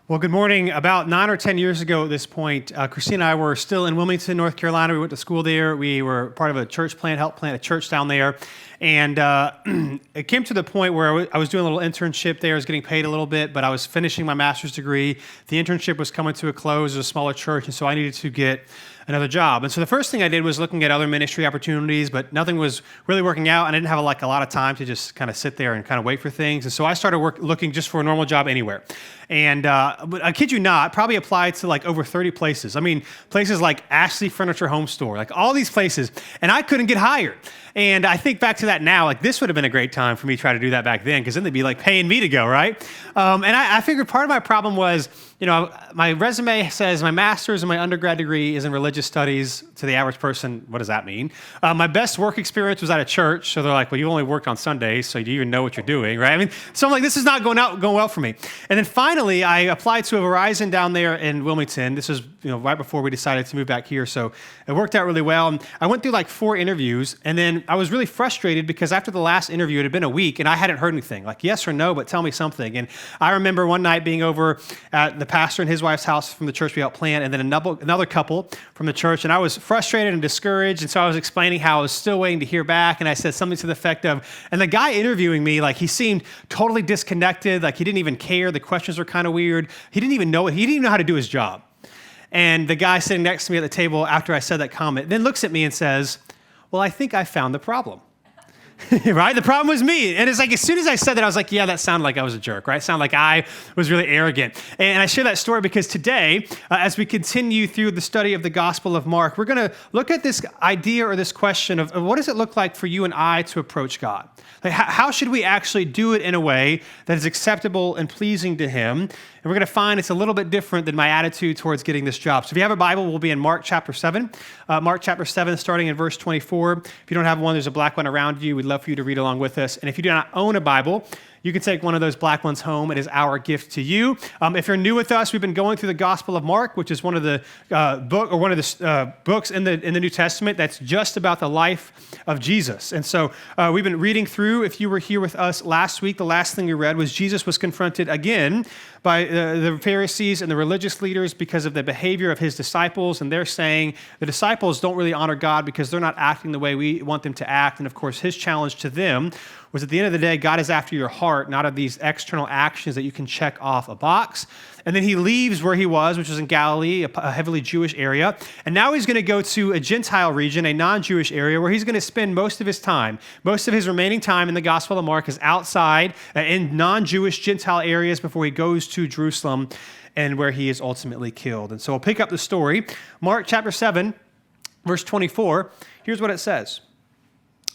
Well, good morning. About 9 or 10 years ago at this point, Christine and I were still in Wilmington, North Carolina. We went to school there. We were part of a church plant, helped plant a church down there. And it came to the point where I was doing a little internship there. I was getting paid a little bit, but I was finishing my master's degree. The internship was coming to a close. It was a smaller church, and so I needed to get another job. And so the first thing I did was looking at other ministry opportunities, but nothing was really working out, and I didn't have a lot of time to just kind of sit there and kind of wait for things. And so I started looking just for a normal job anywhere. And but I kid you not, probably applied to over 30 places. I mean, places like Ashley Furniture Home Store, all these places, and I couldn't get hired. And I think back to that now, this would have been a great time for me to try to do that back then, because then they'd be paying me to go, right? And I figured part of my problem was, my resume says my master's and my undergrad degree is in religious studies. To the average person, what does that mean? My best work experience was at a church, so they're like, well, you only worked on Sundays, so do you even know what you're doing, right? I mean, so I'm like, this is not going well for me. And then finally, I applied to a Verizon down there in Wilmington. This was right before we decided to move back here, so it worked out really well. And I went through 4 interviews, and then I was really frustrated because after the last interview, it had been a week, and I hadn't heard anything, yes or no, but tell me something. And I remember one night being over at the pastor and his wife's house from the church we helped plant, and then another couple from the church, and I was frustrated and discouraged, and so I was explaining how I was still waiting to hear back, and I said something to the effect of, and the guy interviewing me, he seemed totally disconnected, he didn't even care, the questions were kind of weird, he didn't even know how to do his job. And the guy sitting next to me at the table after I said that comment then looks at me and says, well, I think I found the problem. Right? The problem was me. And it's as soon as I said that, I was like, yeah, that sounded like I was a jerk, right? It sounded like I was really arrogant. And I share that story because today, as we continue through the study of the Gospel of Mark, we're going to look at this idea or this question of what does it look like for you and I to approach God? How should we actually do it in a way that is acceptable and pleasing to Him? And we're going to find it's a little bit different than my attitude towards getting this job. So if you have a Bible, we'll be in Mark chapter 7. Mark chapter 7, starting in verse 24. If you don't have one, there's a black one around you. We'd love for you to read along with us. And if you do not own a Bible, you can take one of those black ones home. It is our gift to you. If you're new with us, we've been going through the Gospel of Mark, which is one of the books in the New Testament that's just about the life of Jesus. And so we've been reading through. If you were here with us last week, the last thing we read was Jesus was confronted again by the Pharisees and the religious leaders because of the behavior of his disciples. And they're saying the disciples don't really honor God because they're not acting the way we want them to act. And of course, his challenge to them was at the end of the day, God is after your heart, not of these external actions that you can check off a box. And then he leaves where he was, which was in Galilee, a heavily Jewish area. And now he's going to go to a Gentile region, a non-Jewish area, where he's going to spend most of his time. Most of his remaining time in the Gospel of Mark is outside in non-Jewish Gentile areas before he goes to Jerusalem and where he is ultimately killed. And so we'll pick up the story. Mark chapter 7, verse 24. Here's what it says.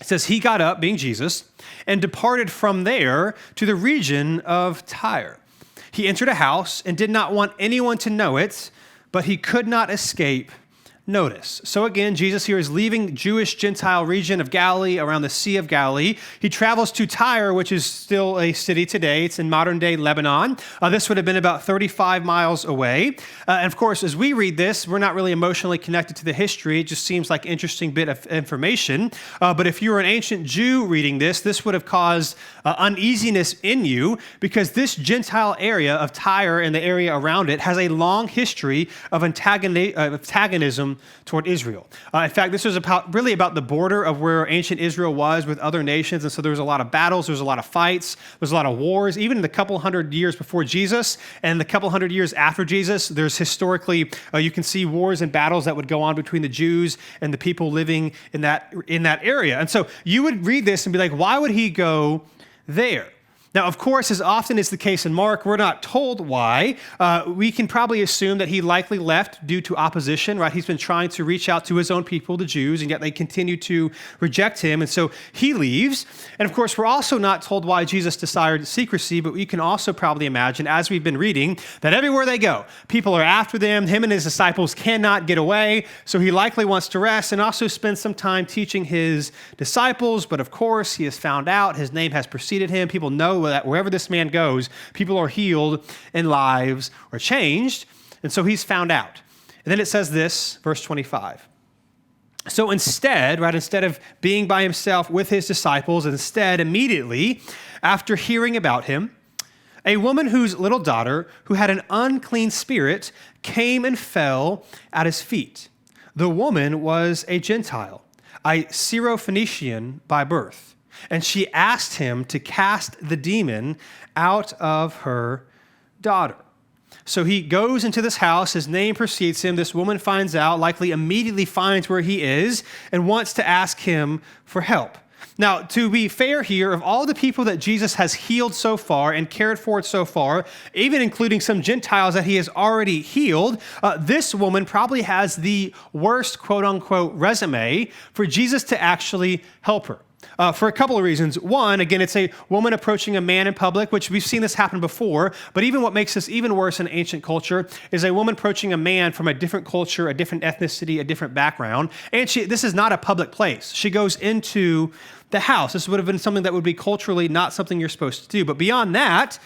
It says, he got up, being Jesus, and departed from there to the region of Tyre. He entered a house and did not want anyone to know it, but he could not escape notice. So again, Jesus here is leaving Jewish Gentile region of Galilee around the Sea of Galilee. He travels to Tyre, which is still a city today. It's in modern day Lebanon. This would have been about 35 miles away. And of course, as we read this, we're not really emotionally connected to the history. It just seems like an interesting bit of information. But if you were an ancient Jew reading this would have caused uneasiness in you because this Gentile area of Tyre and the area around it has a long history of antagonism toward Israel. In fact, this was really about the border of where ancient Israel was with other nations. And so there was a lot of battles, there was a lot of fights, there was a lot of wars. Even in the couple hundred years before Jesus and the couple hundred years after Jesus, there's historically, you can see wars and battles that would go on between the Jews and the people living in that area. And so you would read this and be like, why would he go there? Now, of course, as often is the case in Mark, we're not told why. We can probably assume that he likely left due to opposition, right? He's been trying to reach out to his own people, the Jews, and yet they continue to reject him. And so he leaves. And of course, we're also not told why Jesus desired secrecy, but we can also probably imagine, as we've been reading, that everywhere they go, people are after them. Him and his disciples cannot get away. So he likely wants to rest and also spend some time teaching his disciples. But of course, he has found out his name has preceded him. People know that wherever this man goes, people are healed and lives are changed. And so he's found out. And then it says this, verse 25. So instead of being by himself with his disciples, immediately after hearing about him, A woman whose little daughter, who had an unclean spirit, came and fell at his feet. The woman was a Gentile, a Syrophoenician by birth, and she asked him to cast the demon out of her daughter. So he goes into this house, his name precedes him, this woman finds out, likely immediately finds where he is, and wants to ask him for help. Now, to be fair here, of all the people that Jesus has healed so far and cared for so far, even including some Gentiles that he has already healed, this woman probably has the worst, quote unquote, resume for Jesus to actually help her. For a couple of reasons. One, again, it's a woman approaching a man in public, which we've seen this happen before, but even what makes this even worse in ancient culture is a woman approaching a man from a different culture, a different ethnicity, a different background, and this is not a public place. She goes into the house. This would have been something that would be culturally not something you're supposed to do. But beyond that,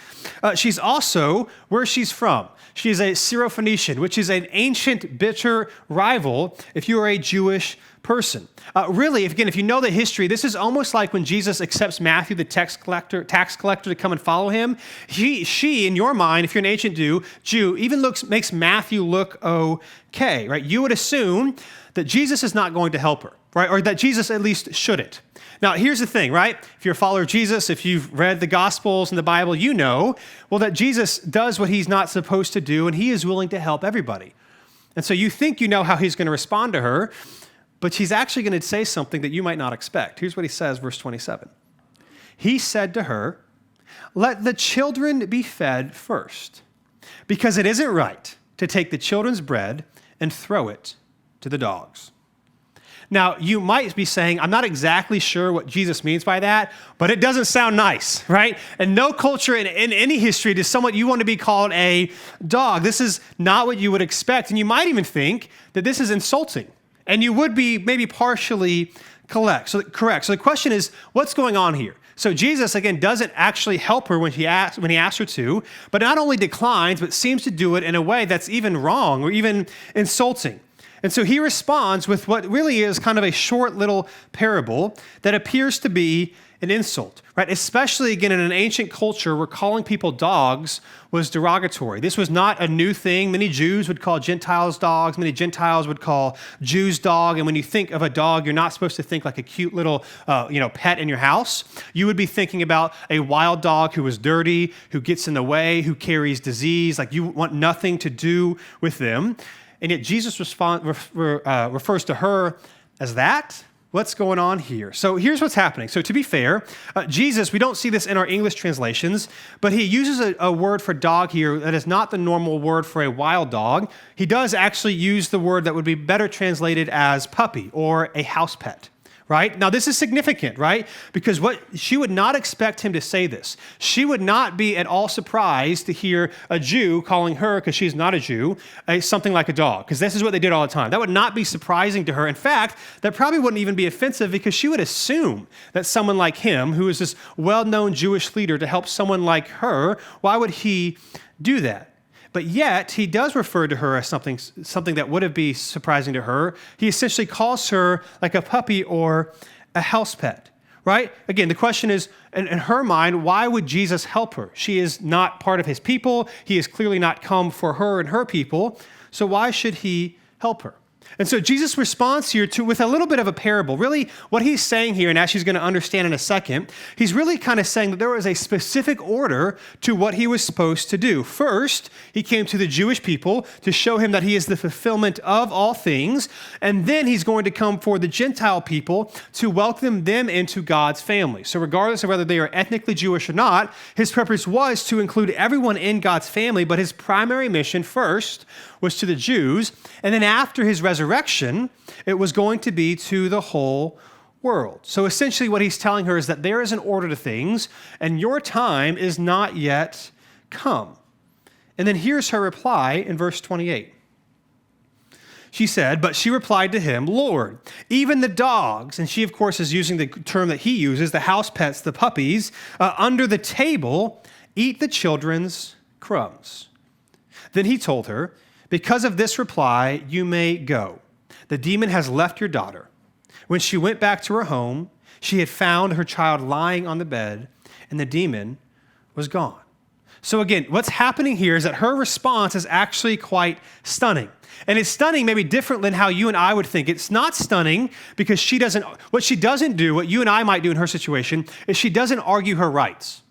she's also where she's from. She's a Syrophoenician, which is an ancient, bitter rival if you are a Jewish person. Really, if you know the history, this is almost like when Jesus accepts Matthew, the tax collector, to come and follow him. She, in your mind, if you're an ancient Jew, even makes Matthew look okay, right? You would assume that Jesus is not going to help her, right? Or that Jesus at least shouldn't. Now, here's the thing, right? If you're a follower of Jesus, if you've read the Gospels and the Bible, you know, well, that Jesus does what he's not supposed to do, and he is willing to help everybody. And so you think you know how he's going to respond to her, but he's actually going to say something that you might not expect. Here's what he says, verse 27. He said to her, "Let the children be fed first, because it isn't right to take the children's bread and throw it to the dogs." Now, you might be saying, I'm not exactly sure what Jesus means by that, but it doesn't sound nice, right? And no culture in any history does you want to be called a dog. This is not what you would expect. And you might even think that this is insulting. And you would be maybe partially correct. So the question is, what's going on here? So Jesus, again, doesn't actually help her when he asks her to, but not only declines, but seems to do it in a way that's even wrong or even insulting. And so he responds with what really is kind of a short little parable that appears to be an insult, right? Especially, again, in an ancient culture where calling people dogs was derogatory. This was not a new thing. Many Jews would call Gentiles dogs. Many Gentiles would call Jews dog. And when you think of a dog, you're not supposed to think like a cute little, pet in your house. You would be thinking about a wild dog who is dirty, who gets in the way, who carries disease. Like you want nothing to do with them. And yet Jesus refers to her as that. What's going on here? So here's what's happening. So to be fair, Jesus, we don't see this in our English translations, but he uses a word for dog here that is not the normal word for a wild dog. He does actually use the word that would be better translated as puppy or a house pet. Right? Now, this is significant, right? Because she would not expect him to say this. She would not be at all surprised to hear a Jew calling her, because she's not a Jew, something like a dog, because this is what they did all the time. That would not be surprising to her. In fact, that probably wouldn't even be offensive because she would assume that someone like him, who is this well-known Jewish leader, to help someone like her, why would he do that? But yet, he does refer to her as something that would be surprising to her. He essentially calls her like a puppy or a house pet, right? Again, the question is, in her mind, why would Jesus help her? She is not part of his people. He has clearly not come for her and her people. So why should he help her? And so Jesus responds here with a little bit of a parable. Really, what he's saying here, and as she's going to understand in a second, he's really kind of saying that there was a specific order to what he was supposed to do. First, he came to the Jewish people to show him that he is the fulfillment of all things. And then he's going to come for the Gentile people to welcome them into God's family. So regardless of whether they are ethnically Jewish or not, his purpose was to include everyone in God's family, but his primary mission first was to the Jews. And then after his resurrection, it was going to be to the whole world. So essentially what he's telling her is that there is an order to things, and your time is not yet come. And then here's her reply in verse 28. She said, but she replied to him, Lord, even the dogs, and she of course is using the term that he uses, the house pets, the puppies, under the table, eat the children's crumbs. Then he told her, because of this reply, you may go. The demon has left your daughter. When she went back to her home, she had found her child lying on the bed, and the demon was gone. So again, what's happening here is that her response is actually quite stunning. And it's stunning maybe different than how you and I would think. It's not stunning because what she doesn't do, what you and I might do in her situation, is she doesn't argue her rights.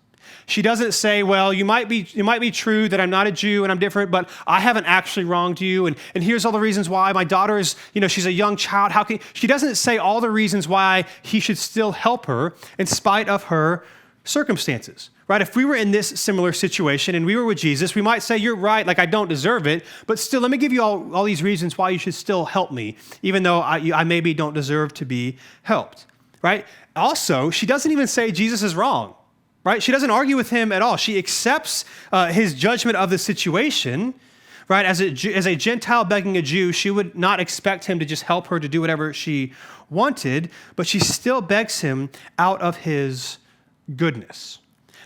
She doesn't say, well, it might be true that I'm not a Jew and I'm different, but I haven't actually wronged you. And here's all the reasons why. My daughter is, she's a young child. She doesn't say all the reasons why he should still help her in spite of her circumstances, right? If we were in this similar situation and we were with Jesus, we might say, you're right, like I don't deserve it, but still, let me give you all these reasons why you should still help me, even though I maybe don't deserve to be helped, right? Also, she doesn't even say Jesus is wrong, right? She doesn't argue with him at all. She accepts his judgment of the situation, right? As a Gentile begging a Jew, she would not expect him to just help her to do whatever she wanted, but she still begs him out of his goodness.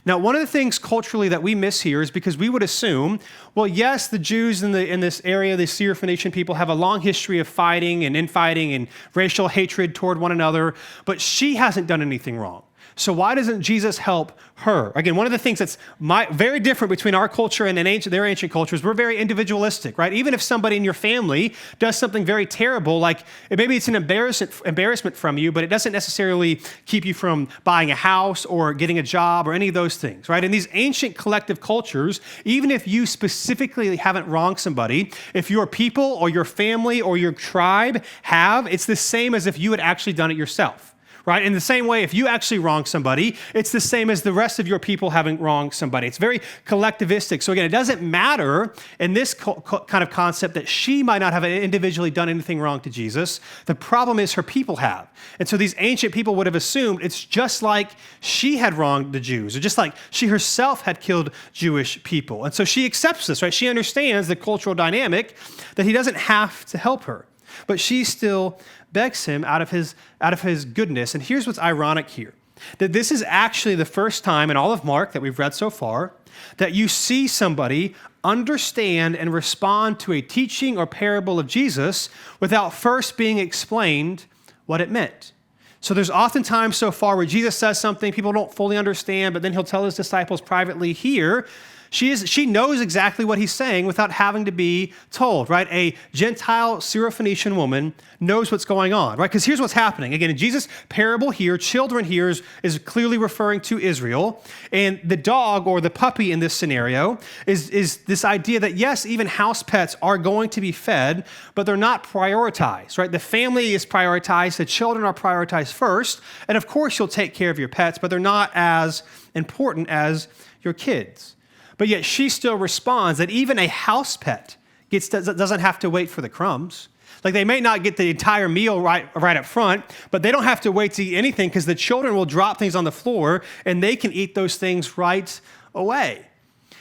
Now, one of the things culturally that we miss here is because we would assume, well, yes, the Jews in this area, the Syrophoenician people, have a long history of fighting and infighting and racial hatred toward one another, but she hasn't done anything wrong. So why doesn't Jesus help her? Again, one of the things that's very different between our culture and their ancient cultures, we're very individualistic, right? Even if somebody in your family does something very terrible, like maybe it's an embarrassment from you, but it doesn't necessarily keep you from buying a house or getting a job or any of those things, right? In these ancient collective cultures, even if you specifically haven't wronged somebody, if your people or your family or your tribe have, it's the same as if you had actually done it yourself. Right? In the same way, if you actually wrong somebody, it's the same as the rest of your people having wronged somebody. It's very collectivistic. So again, it doesn't matter in this kind of concept that she might not have individually done anything wrong to Jesus. The problem is her people have. And so these ancient people would have assumed it's just like she had wronged the Jews, or just like she herself had killed Jewish people. And so she accepts this, right? She understands the cultural dynamic that he doesn't have to help her. But she still begs him out of his goodness. And here's what's ironic here, that this is actually the first time in all of Mark that we've read so far that you see somebody understand and respond to a teaching or parable of Jesus without first being explained what it meant. So there's oftentimes so far where Jesus says something people don't fully understand, but then he'll tell his disciples privately. Here, she knows exactly what he's saying without having to be told, right? A Gentile Syrophoenician woman knows what's going on, right? Because here's what's happening. Again, in Jesus' parable here, children here is clearly referring to Israel. And the dog or the puppy in this scenario is this idea that, yes, even house pets are going to be fed, but they're not prioritized, right? The family is prioritized. The children are prioritized first. And of course, you'll take care of your pets, but they're not as important as your kids. But yet she still responds that even a house pet doesn't have to wait for the crumbs. Like they may not get the entire meal right up front, but they don't have to wait to eat anything because the children will drop things on the floor and they can eat those things right away.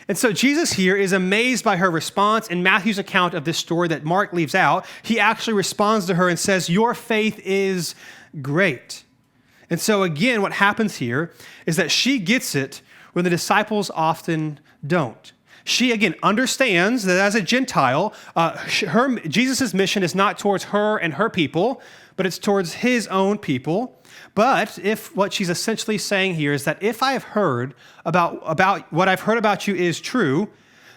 And so Jesus here is amazed by her response. In Matthew's account of this story that Mark leaves out, he actually responds to her and says, "Your faith is great." And so again, what happens here is that she gets it when the disciples often don't. She, again, understands that as a Gentile, Jesus' mission is not towards her and her people, but it's towards his own people. But if what she's essentially saying here is that if I have heard about what I've heard about you is true,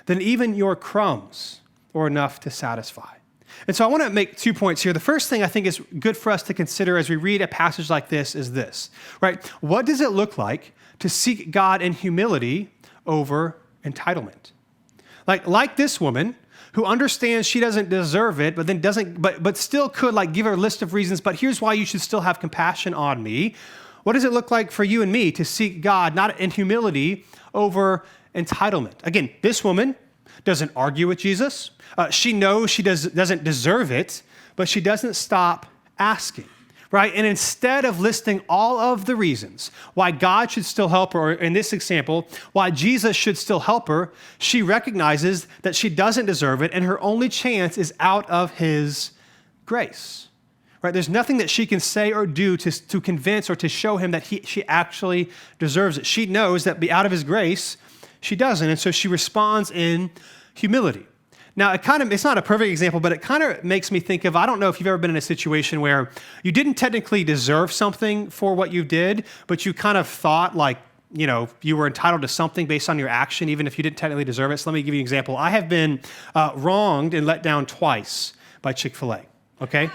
then even your crumbs are enough to satisfy. And so I want to make 2 points here. The first thing I think is good for us to consider as we read a passage like this is this, right? What does it look like to seek God in humility over entitlement? Like this woman who understands she doesn't deserve it, but then but still could give her a list of reasons, but here's why you should still have compassion on me. What does it look like for you and me to seek God, not in humility over entitlement? Again, this woman doesn't argue with Jesus. She knows she doesn't deserve it, but she doesn't stop asking. Right? And instead of listing all of the reasons why God should still help her, or in this example, why Jesus should still help her, she recognizes that she doesn't deserve it, and her only chance is out of his grace. Right? There's nothing that she can say or do to convince or to show him that she actually deserves it. She knows that out of his grace, she doesn't, and so she responds in humility. Now, it's not a perfect example, but it kind of makes me think of, I don't know if you've ever been in a situation where you didn't technically deserve something for what you did, but you kind of thought you were entitled to something based on your action, even if you didn't technically deserve it. So let me give you an example. I have been wronged and let down twice by Chick-fil-A, okay?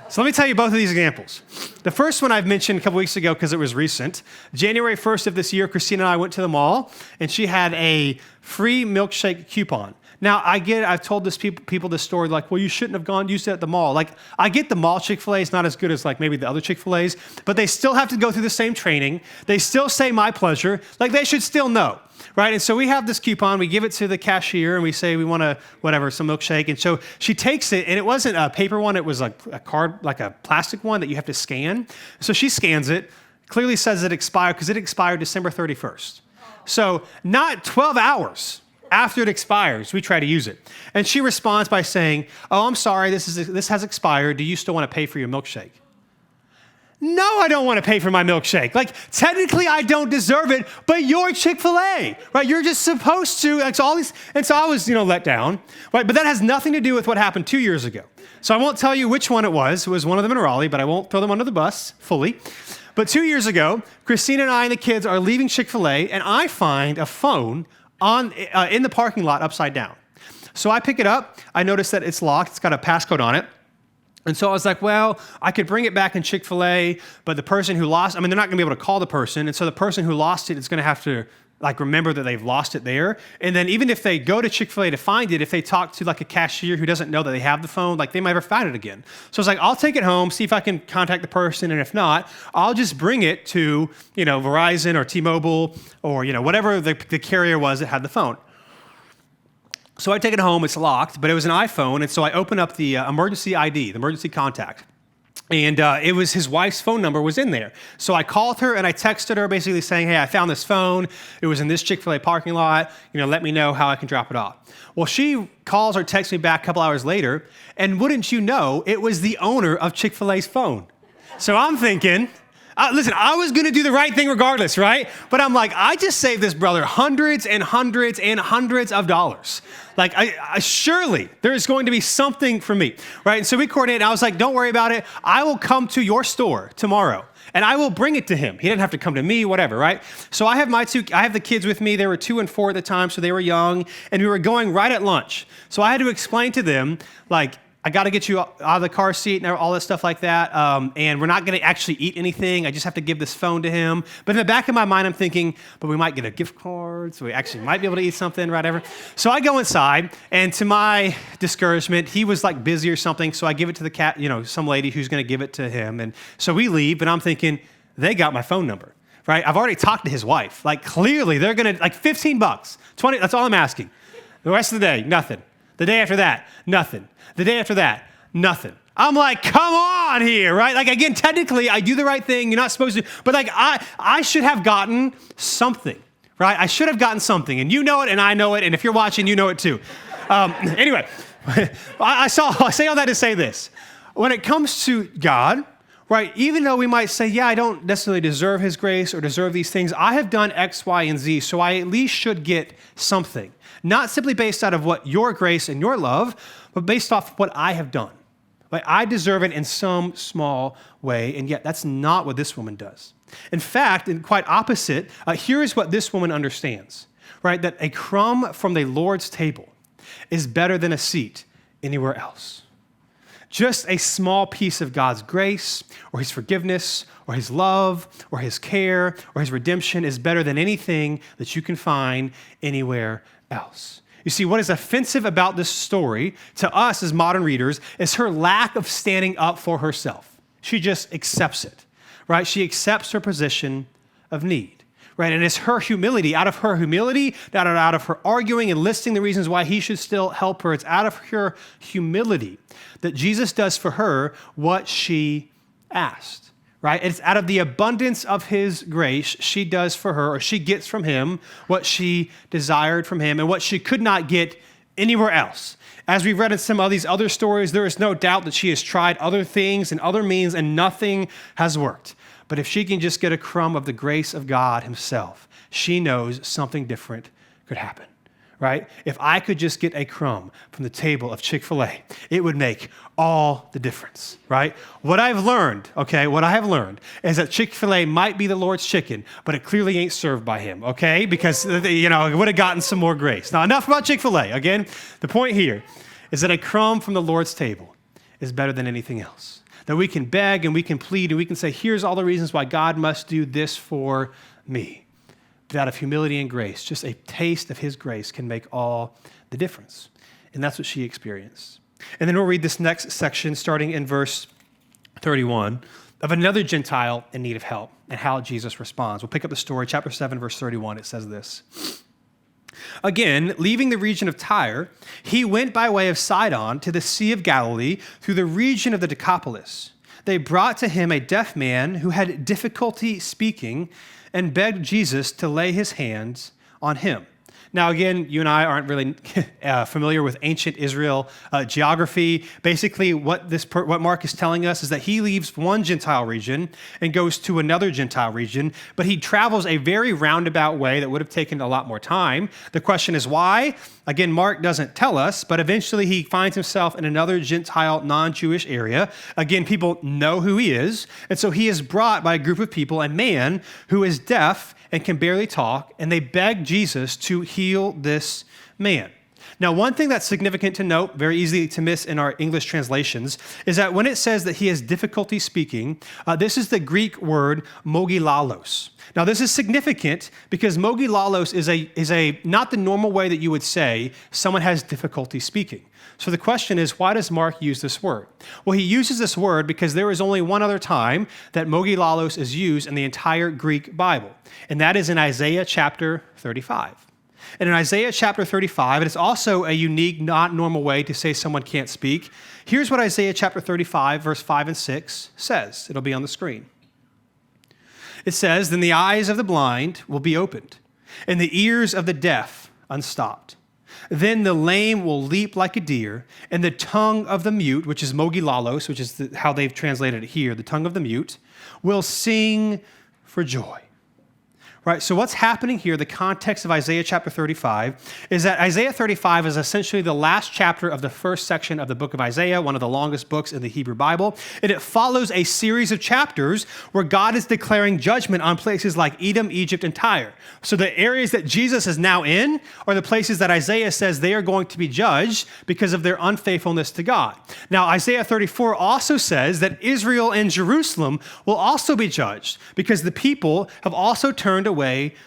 So let me tell you both of these examples. The first one I've mentioned a couple weeks ago because it was recent. January 1st of this year, Christina and I went to the mall, and she had a free milkshake coupon. Now, I've told people this story, like, well, you shouldn't have used it at the mall. Like, I get the mall Chick-fil-A is not as good as, like, maybe the other Chick-fil-A's, but they still have to go through the same training. They still say my pleasure. Like, they should still know, right? And so we have this coupon. We give it to the cashier, and we say we want some milkshake. And so she takes it, and it wasn't a paper one. It was like a card, like a plastic one that you have to scan. So she scans it, clearly says it expired because it expired December 31st. So not 12 hours after it expires, we try to use it. And she responds by saying, oh, I'm sorry, this has expired. Do you still want to pay for your milkshake? No, I don't want to pay for my milkshake. Like, technically, I don't deserve it, but you're Chick-fil-A, right? You're just supposed to. Like, so I was, let down, right? But that has nothing to do with what happened 2 years ago. So I won't tell you which one it was. It was one of them in Raleigh, but I won't throw them under the bus fully. But 2 years ago, Christina and I and the kids are leaving Chick-fil-A, and I find a phone in the parking lot upside down. So I pick it up. I notice that it's locked. It's got a passcode on it. And so I was like, well, I could bring it back in Chick-fil-A, but the person who lost, they're not going to be able to call the person. And so the person who lost it is going to have to remember that they've lost it there. And then even if they go to Chick-fil-A to find it, if they talk to a cashier who doesn't know that they have the phone, they might never find it again. So I was like, I'll take it home, see if I can contact the person. And if not, I'll just bring it to, Verizon or T-Mobile or, whatever the carrier was that had the phone. So I take it home, it's locked, but it was an iPhone. And so I open up the emergency ID, the emergency contact. And it was his wife's phone number was in there. So I called her and I texted her basically saying, hey, I found this phone. It was in this Chick-fil-A parking lot. Let me know how I can drop it off. Well, she calls or texts me back a couple hours later. And wouldn't you know, it was the owner of Chick-fil-A's phone. So I'm thinking, listen, I was going to do the right thing regardless, right? But I'm like, I just saved this brother hundreds and hundreds and hundreds of dollars. I surely there is going to be something for me, right? And so we coordinated. And I was like, don't worry about it. I will come to your store tomorrow and I will bring it to him. He didn't have to come to me, whatever, right? So I have the kids with me. They were 2 and 4 at the time, so they were young. And we were going right at lunch. So I had to explain to them, I got to get you out of the car seat and all that stuff like that. And we're not going to actually eat anything. I just have to give this phone to him. But in the back of my mind, I'm thinking, but we might get a gift card. So we actually might be able to eat something, whatever. So I go inside, and to my discouragement, he was busy or something. So I give it to the cat, some lady who's going to give it to him. And so we leave, and I'm thinking, they got my phone number, right? I've already talked to his wife. Clearly, they're going to, $15, 20, that's all I'm asking. The rest of the day, nothing. The day after that, nothing. The day after that, nothing. I'm like, come on here, right? Again, technically, I do the right thing. You're not supposed to, but I should have gotten something, right? I should have gotten something, and you know it, and I know it, and if you're watching, you know it too. Anyway, I say all that to say this. When it comes to God, right, even though we might say, yeah, I don't necessarily deserve his grace or deserve these things, I have done X, Y, and Z, so I at least should get something. Not simply based out of what your grace and your love, but based off what I have done. I deserve it in some small way, and yet that's not what this woman does. In fact, and quite opposite, here is what this woman understands, right? That a crumb from the Lord's table is better than a seat anywhere else. Just a small piece of God's grace or his forgiveness or his love or his care or his redemption is better than anything that you can find anywhere else. You see, what is offensive about this story to us as modern readers is her lack of standing up for herself. She just accepts it, right? She accepts her position of need, right? And it's her humility, out of her humility, not out of her arguing and listing the reasons why he should still help her. It's out of her humility that Jesus does for her what she asked. Right? It's out of the abundance of his grace she does for her, or she gets from him what she desired from him and what she could not get anywhere else. As we've read in some of these other stories, there is no doubt that she has tried other things and other means and nothing has worked. But if she can just get a crumb of the grace of God himself, she knows something different could happen. right? If I could just get a crumb from the table of Chick-fil-A, it would make all the difference, right? What I have learned is that Chick-fil-A might be the Lord's chicken, but it clearly ain't served by him, okay? Because, it would have gotten some more grace. Now, enough about Chick-fil-A. Again, the point here is that a crumb from the Lord's table is better than anything else. That we can beg and we can plead and we can say, here's all the reasons why God must do this for me. But out of humility and grace, just a taste of his grace can make all the difference. And that's what she experienced. And then we'll read this next section starting in verse 31 of another Gentile in need of help and how Jesus responds. We'll pick up the story, chapter 7, verse 31. It says this. Again, leaving the region of Tyre, he went by way of Sidon to the Sea of Galilee through the region of the Decapolis. They brought to him a deaf man who had difficulty speaking and begged Jesus to lay his hands on him. Now, again, you and I aren't really familiar with ancient Israel geography. Basically, what Mark is telling us is that he leaves one Gentile region and goes to another Gentile region, but he travels a very roundabout way that would have taken a lot more time. The question is why? Again, Mark doesn't tell us, but eventually he finds himself in another Gentile, non-Jewish area. Again, people know who he is, and so he is brought by a group of people, a man who is deaf and can barely talk, and they beg Jesus to heal this man. Now, one thing that's significant to note, very easy to miss in our English translations, is that when it says that he has difficulty speaking, this is the Greek word mogilalos. Now, this is significant because mogilalos is a not the normal way that you would say someone has difficulty speaking. So the question is, why does Mark use this word? Well, he uses this word because there is only one other time that mogilalos is used in the entire Greek Bible, and that is in Isaiah chapter 35. And in Isaiah chapter 35, it is also a unique, not normal way to say someone can't speak. Here's what Isaiah chapter 35, verse 5 and 6 says. It'll be on the screen. It says, "Then the eyes of the blind will be opened, and the ears of the deaf unstopped. Then the lame will leap like a deer, and the tongue of the mute," which is mogilalos, which is how they've translated it here, the tongue of the mute, "will sing for joy." Right, so what's happening here, the context of Isaiah chapter 35, is that Isaiah 35 is essentially the last chapter of the first section of the book of Isaiah, one of the longest books in the Hebrew Bible, and it follows a series of chapters where God is declaring judgment on places like Edom, Egypt, and Tyre. So the areas that Jesus is now in are the places that Isaiah says they are going to be judged because of their unfaithfulness to God. Now, Isaiah 34 also says that Israel and Jerusalem will also be judged because the people have also turned away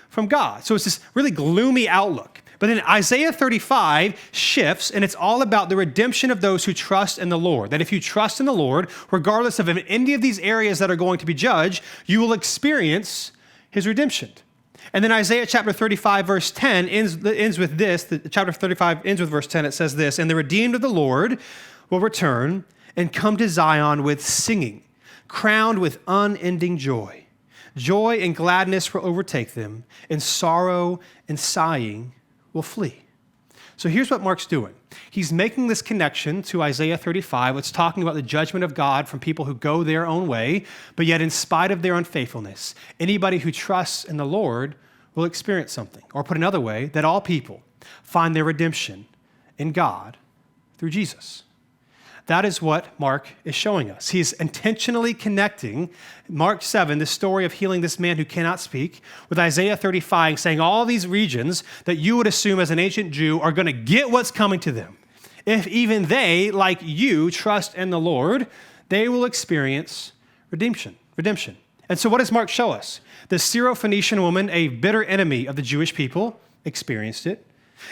from God. So it's this really gloomy outlook. But then Isaiah 35 shifts, and it's all about the redemption of those who trust in the Lord. That if you trust in the Lord, regardless of any of these areas that are going to be judged, you will experience his redemption. And then Isaiah chapter 35, verse 10 ends with this. Chapter 35 ends with verse 10. It says this, "And the redeemed of the Lord will return and come to Zion with singing, crowned with unending joy. Joy and gladness will overtake them, and sorrow and sighing will flee." So here's what Mark's doing. He's making this connection to Isaiah 35. It's talking about the judgment of God from people who go their own way, but yet in spite of their unfaithfulness, anybody who trusts in the Lord will experience something. Or put another way, that all people find their redemption in God through Jesus. That is what Mark is showing us. He's intentionally connecting Mark 7, the story of healing this man who cannot speak, with Isaiah 35, saying all these regions that you would assume as an ancient Jew are going to get what's coming to them. If even they, like you, trust in the Lord, they will experience redemption. And so what does Mark show us? The Syrophoenician woman, a bitter enemy of the Jewish people, experienced it.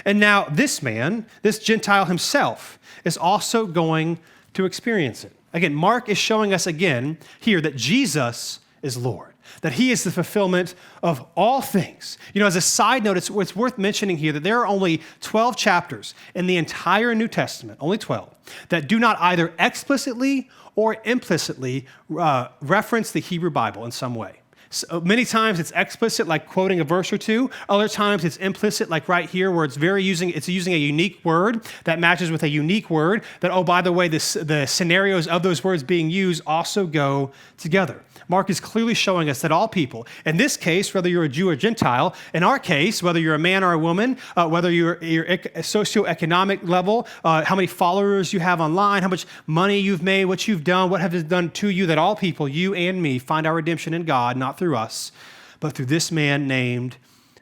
And now this man, this Gentile himself, is also going to experience it. Again, Mark is showing us again here that Jesus is Lord, that he is the fulfillment of all things. As a side note, it's worth mentioning here that there are only 12 chapters in the entire New Testament, only 12, that do not either explicitly or implicitly reference the Hebrew Bible in some way. So many times it's explicit, like quoting a verse or two. Other times it's implicit, like right here, where it's using a unique word that matches with a unique word that, oh, by the way, the scenarios of those words being used also go together. Mark is clearly showing us that all people, in this case, whether you're a Jew or Gentile, in our case, whether you're a man or a woman, whether your socioeconomic level, how many followers you have online, how much money you've made, what you've done, what have it done to you, that all people, you and me, find our redemption in God, not through us, but through this man named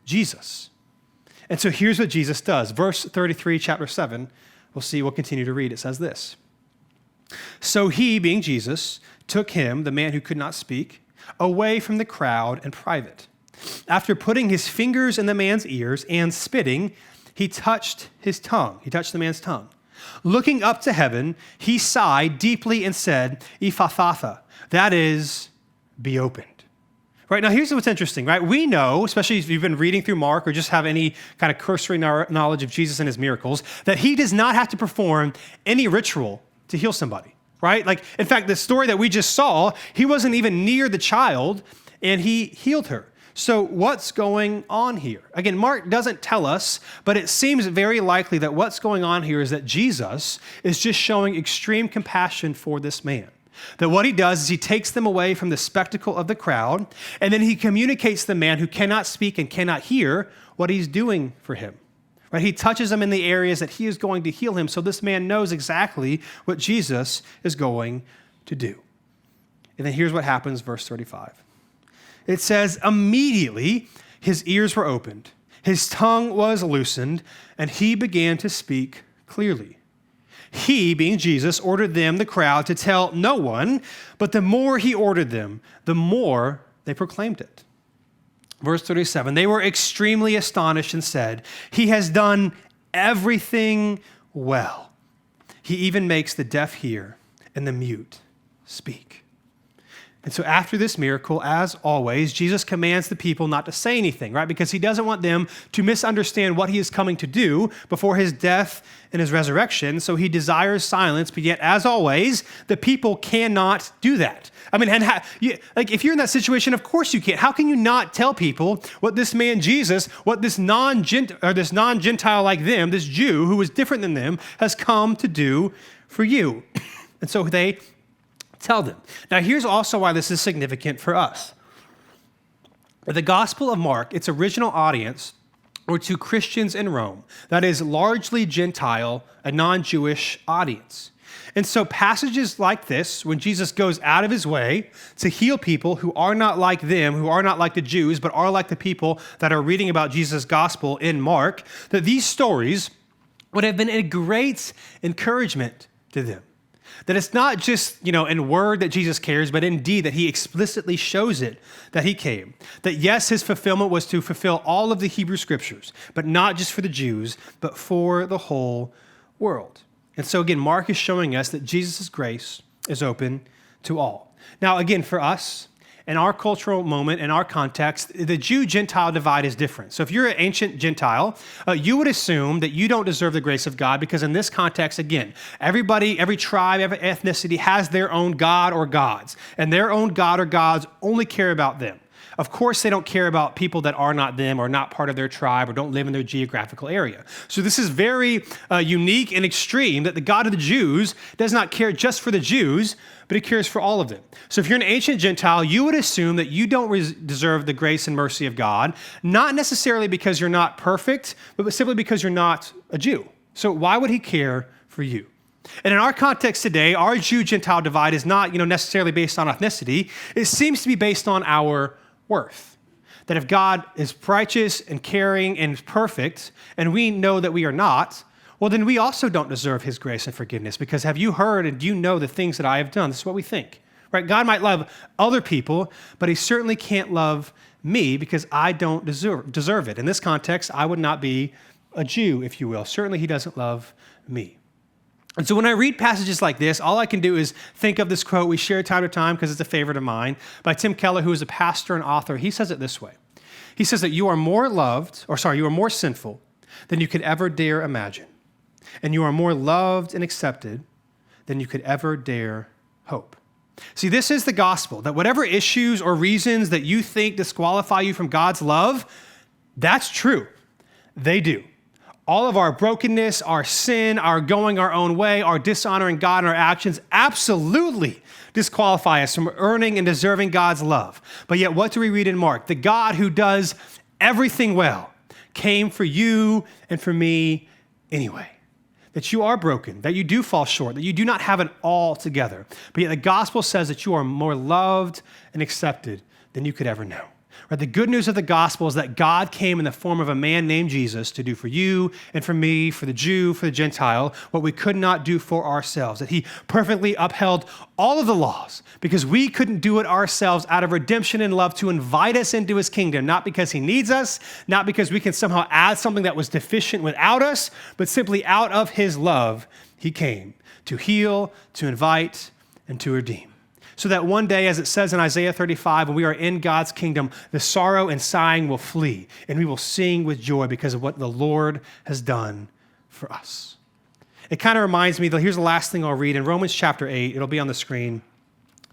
Jesus. And so here's what Jesus does. Verse 33, chapter 7, we'll continue to read. It says this. So he, being Jesus, took him, the man who could not speak, away from the crowd in private. After putting his fingers in the man's ears and spitting, he touched the man's tongue. Looking up to heaven, he sighed deeply and said, Ephathatha, that is, be opened. Right, now here's what's interesting, right? We know, especially if you've been reading through Mark or just have any kind of cursory knowledge of Jesus and his miracles, that he does not have to perform any ritual to heal somebody, right? Like, in fact, the story that we just saw, he wasn't even near the child and he healed her. So what's going on here? Again, Mark doesn't tell us, but it seems very likely that what's going on here is that Jesus is just showing extreme compassion for this man. That what he does is he takes them away from the spectacle of the crowd, and then he communicates to the man who cannot speak and cannot hear what he's doing for him. Right? He touches him in the areas that he is going to heal him, so this man knows exactly what Jesus is going to do. And then here's what happens, verse 35. It says, immediately his ears were opened, his tongue was loosened, and he began to speak clearly. He, being Jesus, ordered them, the crowd, to tell no one, but the more he ordered them, the more they proclaimed it. Verse 37, they were extremely astonished and said, he has done everything well. He even makes the deaf hear and the mute speak. And so after this miracle, as always, Jesus commands the people not to say anything, right? Because he doesn't want them to misunderstand what he is coming to do before his death and his resurrection. So he desires silence, but yet, as always, the people cannot do that. I mean, if you're in that situation, of course you can't. How can you not tell people what this man Jesus, what this non-Gentile like them, this Jew who is different than them, has come to do for you? And so they tell them. Now, here's also why this is significant for us. The Gospel of Mark, its original audience were to Christians in Rome. That is largely Gentile, a non-Jewish audience. And so passages like this, when Jesus goes out of his way to heal people who are not like them, who are not like the Jews, but are like the people that are reading about Jesus' gospel in Mark, that these stories would have been a great encouragement to them. That it's not just, in word that Jesus cares, but in deed that he explicitly shows it that he came. That yes, his fulfillment was to fulfill all of the Hebrew scriptures, but not just for the Jews, but for the whole world. And so again, Mark is showing us that Jesus' grace is open to all. Now again, for us, in our cultural moment, in our context, the Jew-Gentile divide is different. So if you're an ancient Gentile, you would assume that you don't deserve the grace of God because in this context, again, everybody, every tribe, every ethnicity has their own God or gods, and their own God or gods only care about them. Of course, they don't care about people that are not them or not part of their tribe or don't live in their geographical area. So this is very unique and extreme that the God of the Jews does not care just for the Jews, but he cares for all of them. So if you're an ancient Gentile, you would assume that you don't deserve the grace and mercy of God, not necessarily because you're not perfect, but simply because you're not a Jew. So why would he care for you? And in our context today, our Jew-Gentile divide is not necessarily based on ethnicity. It seems to be based on our worth. That if God is righteous and caring and perfect, and we know that we are not, well, then we also don't deserve his grace and forgiveness. Because have you heard and do you know the things that I have done? This is what we think, right? God might love other people, but he certainly can't love me because I don't deserve it. In this context, I would not be a Jew, if you will. Certainly he doesn't love me. And so when I read passages like this, all I can do is think of this quote we share time to time because it's a favorite of mine by Tim Keller, who is a pastor and author. He says it this way. He says that you are more sinful than you could ever dare imagine. And you are more loved and accepted than you could ever dare hope. See, this is the gospel, that whatever issues or reasons that you think disqualify you from God's love, that's true. They do. All of our brokenness, our sin, our going our own way, our dishonoring God in our actions absolutely disqualify us from earning and deserving God's love. But yet, what do we read in Mark? The God who does everything well came for you and for me anyway. That you are broken, that you do fall short, that you do not have it all together. But yet the gospel says that you are more loved and accepted than you could ever know. Right? The good news of the gospel is that God came in the form of a man named Jesus to do for you and for me, for the Jew, for the Gentile, what we could not do for ourselves. That he perfectly upheld all of the laws because we couldn't do it ourselves out of redemption and love to invite us into his kingdom, not because he needs us, not because we can somehow add something that was deficient without us, but simply out of his love, he came to heal, to invite, and to redeem. So that one day, as it says in Isaiah 35, when we are in God's kingdom, the sorrow and sighing will flee, and we will sing with joy because of what the Lord has done for us. It kind of reminds me, here's the last thing I'll read in Romans chapter 8. It'll be on the screen.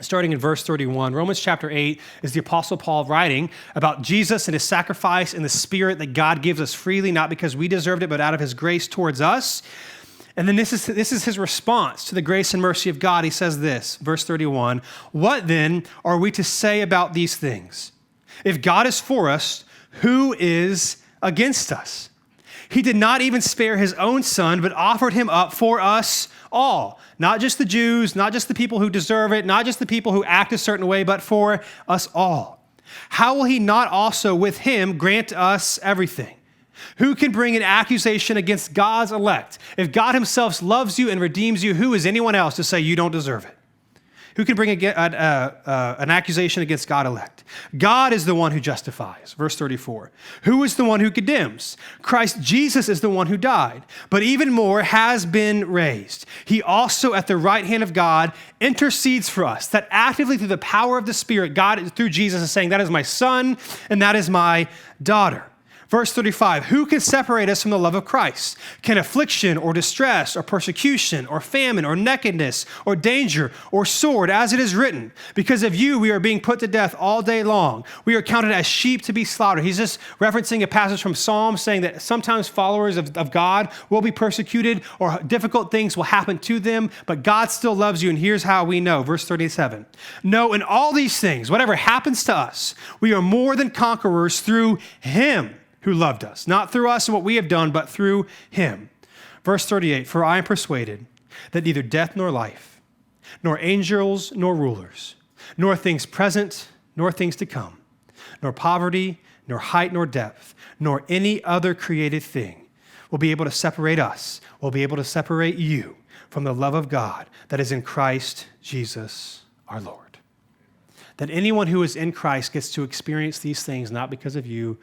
Starting in verse 31, Romans chapter 8 is the Apostle Paul writing about Jesus and his sacrifice and the Spirit that God gives us freely, not because we deserved it, but out of his grace towards us. And then this is his response to the grace and mercy of God. He says this, verse 31, "What then are we to say about these things? If God is for us, who is against us? He did not even spare his own son, but offered him up for us all." Not just the Jews, not just the people who deserve it, not just the people who act a certain way, but for us all. How will he not also with him grant us everything? Who can bring an accusation against God's elect? If God himself loves you and redeems you, who is anyone else to say you don't deserve it? Who can bring an accusation against God's elect? God is the one who justifies. Verse 34. Who is the one who condemns? Christ Jesus is the one who died, but even more has been raised. He also at the right hand of God intercedes for us, that actively through the power of the Spirit, God through Jesus is saying, that is my son and that is my daughter. Verse 35, who can separate us from the love of Christ? Can affliction or distress or persecution or famine or nakedness or danger or sword, as it is written, because of you we are being put to death all day long. We are counted as sheep to be slaughtered. He's just referencing a passage from Psalms saying that sometimes followers of God will be persecuted or difficult things will happen to them, but God still loves you. And here's how we know. Verse 37, no, in all these things, whatever happens to us, we are more than conquerors through him who loved us, not through us and what we have done, but through him. Verse 38, for I am persuaded that neither death nor life, nor angels nor rulers, nor things present, nor things to come, nor poverty, nor height, nor depth, nor any other created thing will be able to separate us, will be able to separate you from the love of God that is in Christ Jesus our Lord. That anyone who is in Christ gets to experience these things not because of you,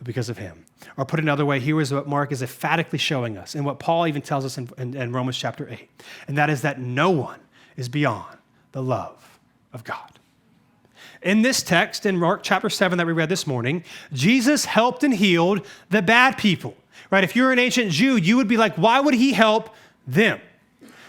because of him. Or put another way, here is what Mark is emphatically showing us and what Paul even tells us in Romans chapter 8. And that is that no one is beyond the love of God. In this text, in Mark chapter 7 that we read this morning, Jesus helped and healed the bad people, right? If you're an ancient Jew, you would be like, why would he help them?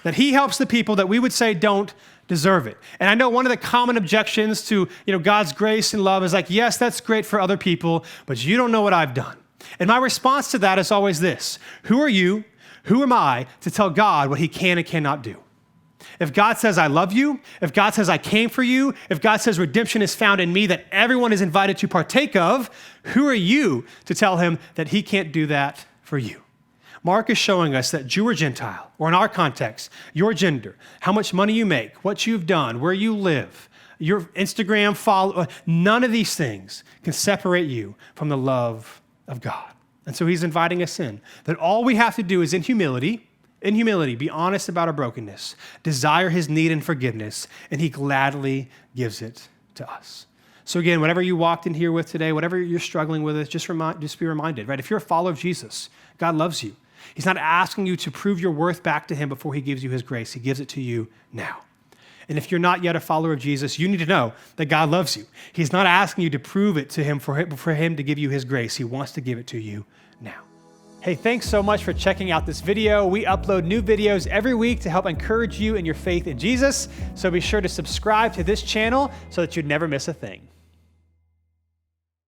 That he helps the people that we would say don't deserve it. And I know one of the common objections to, God's grace and love is like, yes, that's great for other people, but you don't know what I've done. And my response to that is always this: who are you? Who am I to tell God what he can and cannot do? If God says, I love you, if God says, I came for you, if God says redemption is found in me that everyone is invited to partake of, who are you to tell him that he can't do that for you? Mark is showing us that Jew or Gentile, or in our context, your gender, how much money you make, what you've done, where you live, your Instagram follow, none of these things can separate you from the love of God. And so he's inviting us in, that all we have to do is in humility, be honest about our brokenness, desire his need and forgiveness, and he gladly gives it to us. So again, whatever you walked in here with today, whatever you're struggling with, just be reminded, right? If you're a follower of Jesus, God loves you. He's not asking you to prove your worth back to him before he gives you his grace. He gives it to you now. And if you're not yet a follower of Jesus, you need to know that God loves you. He's not asking you to prove it to him for him to give you his grace. He wants to give it to you now. Hey, thanks so much for checking out this video. We upload new videos every week to help encourage you in your faith in Jesus. So be sure to subscribe to this channel so that you'd never miss a thing.